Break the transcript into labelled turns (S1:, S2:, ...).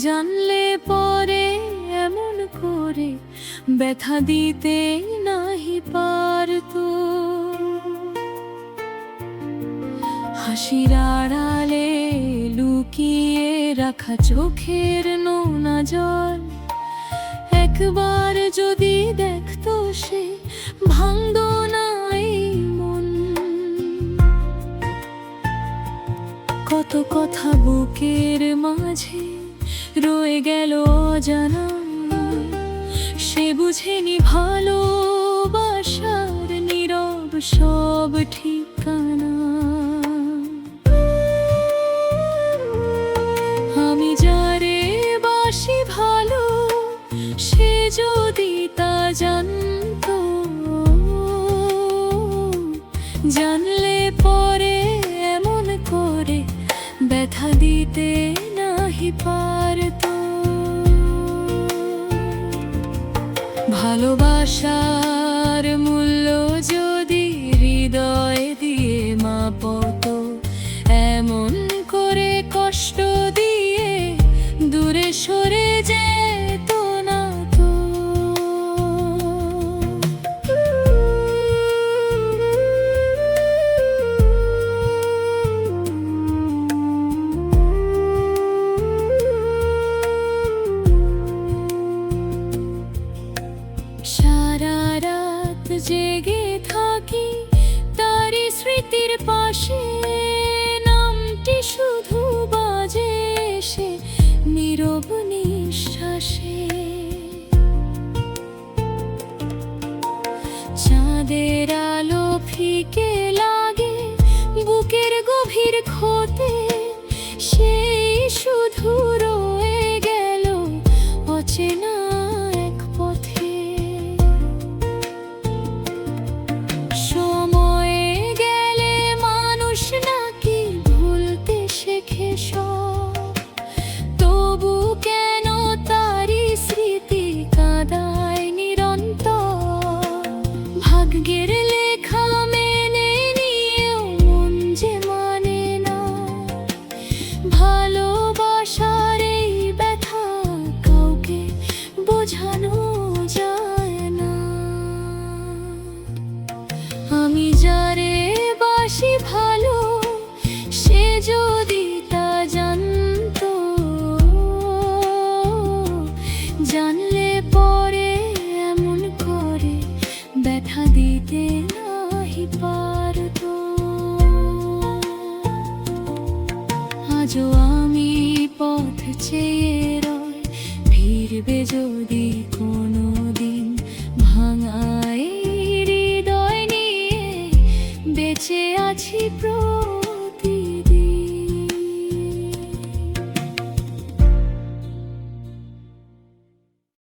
S1: জানলে পরে এমন করে ব্যথা দিতে নাহি পারতো। হাসির আড়ালে লুকিয়ে রাখা চোখের নোনা জল একবার যদি দেখতো সে ভাঙতো না এই মন। কত কথা বুকের মাঝে রয়ে গেল অজানা, সে বুঝেনি ভালোবাসার নীরব সব ঠিকানা। আমি যারে বাসি ভালো সে যদি তা জানতো, জানলে পরে এমন করে ব্যথা দিতে নাহি পারতো। ভালোবাসার মূল্য যদি হৃদয় দিয়ে মাপতো, এমন করে কষ্ট দিয়ে দূরে সরে যেত না তো। সারা রাত জেগে থাকি তারি স্মৃতির পাশে, নামটি শুধু বাজে সে নীরব নিঃশ্বাসে। চাঁদের আলো ফিকে লাগে বুকের গভীর ক্ষতে, সেই শুধু রয়ে গেল অচেনা এক পথে। সময়ে গেলে মানুষ নাকি ভুলতে শেখে সব, তবু কেন তারি স্মৃতি কাঁদায় নিরন্তর। ভাগ্যের লেখা মেনে নিয়েও মন যে মানে না, ভালোবাসার এই ব্যথা কাউকে বোঝানো যায় না। আমি যারে বাসি ভালো